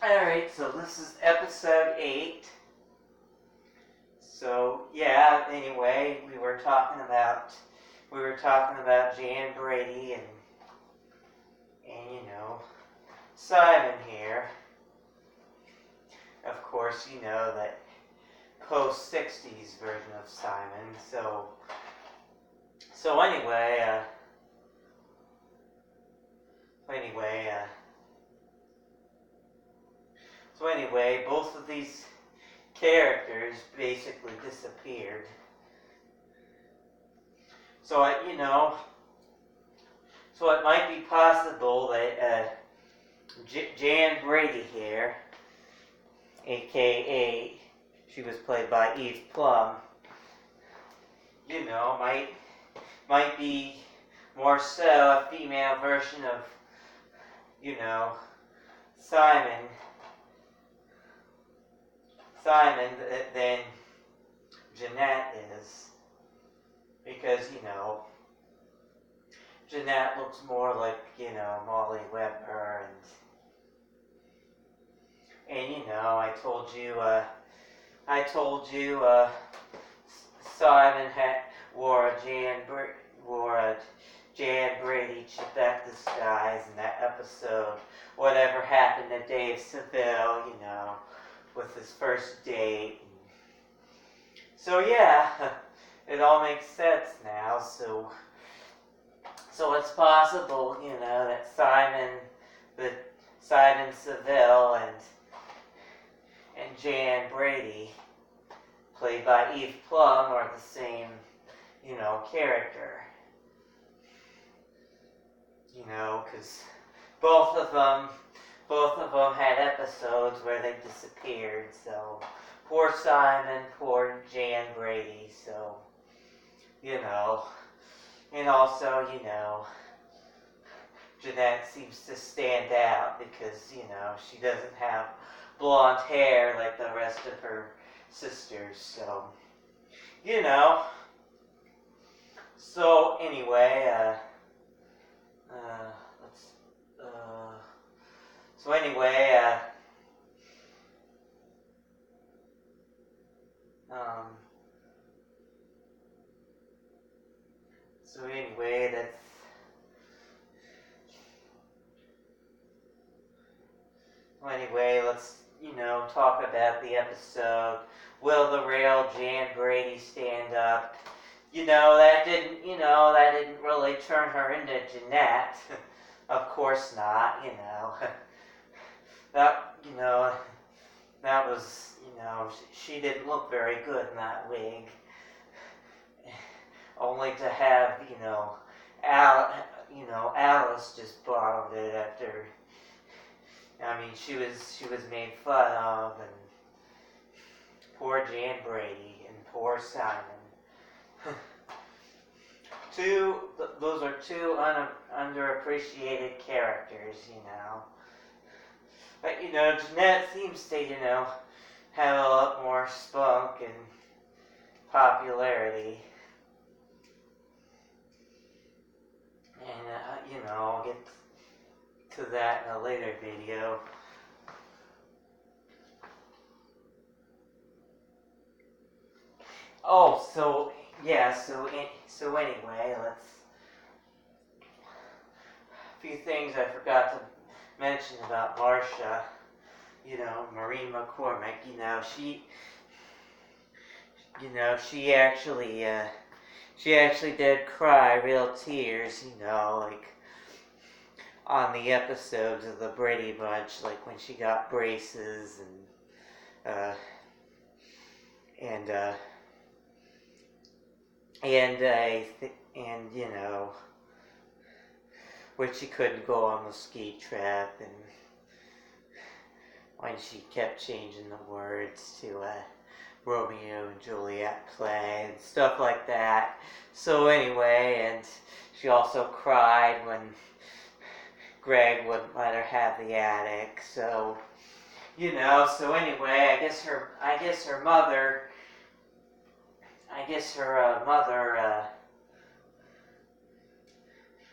Alright, so this is episode 8. So, yeah, anyway, we were talking about Jan Brady and Simon here. Of course, you know that post-60s version of Simon. So anyway, both of these characters basically disappeared. So it might be possible that Jan Brady here, aka she was played by Eve Plum, might be more so a female version of, Simon than Jeanette is. Because, Jeanette looks more like, Molly Webber and I told you Simon wore a Jan Brady Chipette disguise in that episode. Whatever happened to Dave Seville, with his first date. So yeah, it all makes sense now. So it's possible, that Simon Seville and Jan Brady, played by Eve Plum, are the same, character. Because both of them had episodes where they disappeared. So poor Simon, poor Jan Brady. So and also Jeanette seems to stand out because she doesn't have blonde hair like the rest of her sisters. So anyway, let's talk about the episode. Will the real Jan Brady stand up? That didn't really turn her into Jeanette. Of course not. That was, she didn't look very good in that wig. Only to have, Alice just borrowed it after. She was made fun of, and poor Jan Brady and poor Simon. Those are two underappreciated characters, But, Jeanette seems to, have a lot more spunk and popularity. And, I'll get to that in a later video. Oh, so anyway, a few things I forgot to mention about Marcia. Marie McCormick. She actually did cry real tears. On the episodes of the Brady Bunch, like when she got braces when she couldn't go on the ski trip, and when she kept changing the words to Romeo and Juliet play and stuff like that. So anyway, and she also cried when Greg wouldn't let her have the attic. So anyway, I guess her mother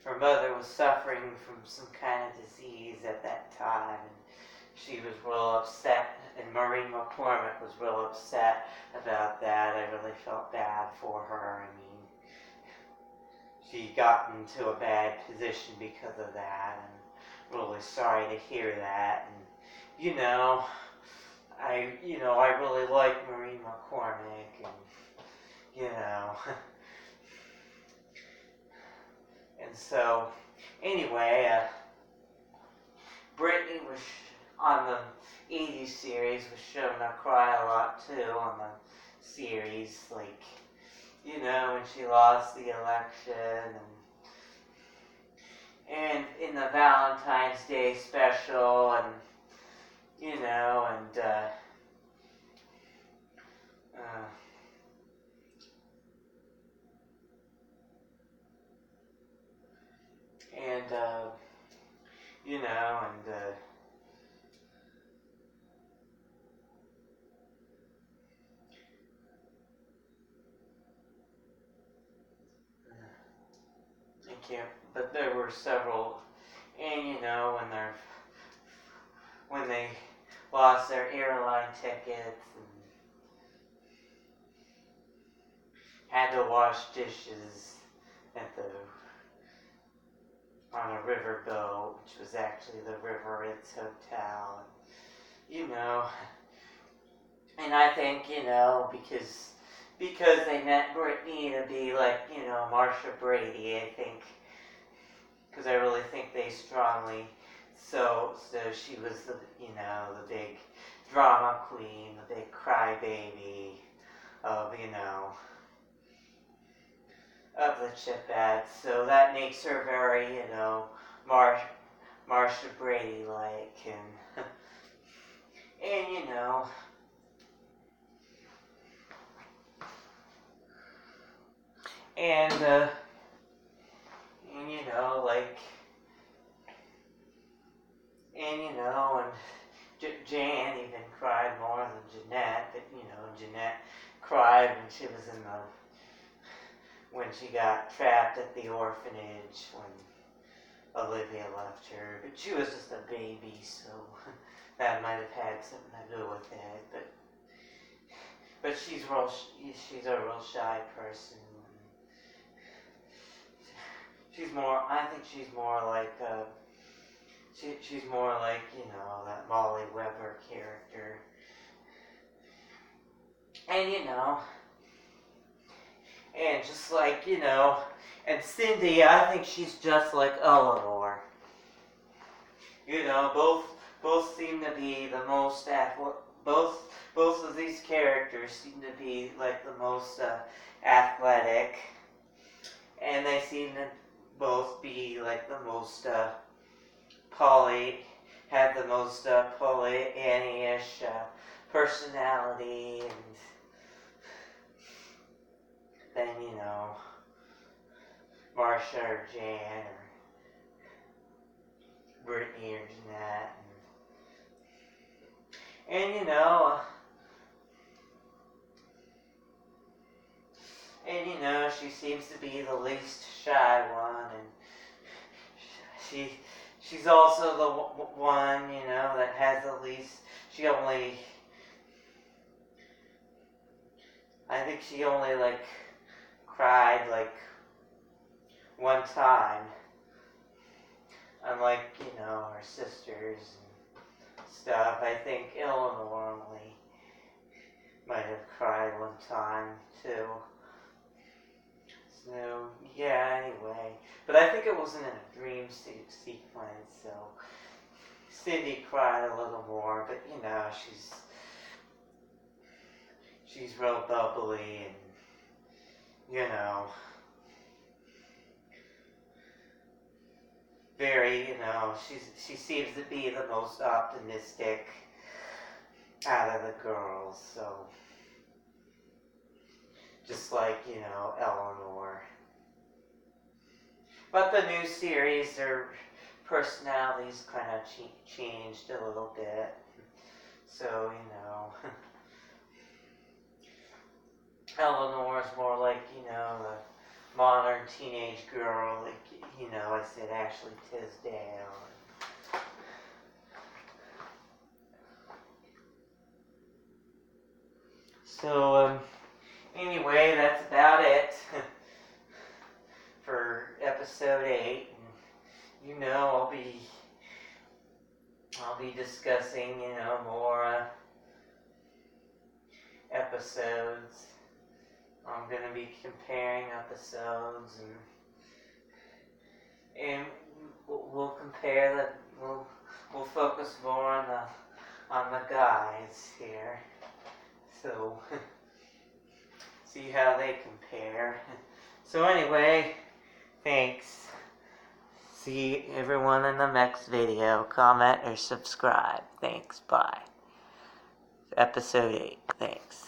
her mother was suffering from some kind of disease at that time, and she was real upset, and Marie McCormick was real upset about that. I really felt bad for her. I mean, she got into a bad position because of that, and really sorry to hear that. And I really like Marie McCormick, and and so anyway, Brittany was on the 80s series was shown to cry a lot too on the series, like when she lost the election, and in the Valentine's Day special, and and I can't, but there were several, and when they lost their airline tickets and had to wash dishes on a riverboat, which was actually the River Ritz Hotel, and I think because they meant Brittany to be like Marcia Brady, I think, because I really think they strongly so she was the the big drama queen, the big crybaby of of the Chipettes, so that makes her very Marcia Brady like, and and and like, and Jan even cried more than Jeanette, but Jeanette cried when she was when she got trapped at the orphanage when Olivia left her, but she was just a baby, so that might have had something to do with it, but she's a real shy person. I think she's more like she's more like that Molly Weber character, and and just like and Cindy, I think she's just like Eleanor. Both seem to be the most both of these characters seem to be like the most athletic, and they seem to both be like the most have the most Pollyanna-ish personality, and then Marcia or Jan or Brittany or Jeanette, and she seems to be the least shy one, and she's also the one that has the least. I think she only like cried like one time, unlike her sisters and stuff. I think Eleanor only might have cried one time too. So yeah, anyway, but I think it wasn't in a dream sequence, so Cindy cried a little more, but she's real bubbly, and very she seems to be the most optimistic out of the girls, so just like Eleanor. But the new series, their personalities kind of changed a little bit, so Eleanor's more like the modern teenage girl, like I said, Ashley Tisdale. So, anyway, that's about it for episode 8. And, you know, I'll be discussing, more episodes. I'm gonna be comparing episodes, and we'll compare we'll focus more on the guys here. So see how they compare. So anyway, thanks. See everyone in the next video. Comment or subscribe. Thanks. Bye. Episode 8. Thanks.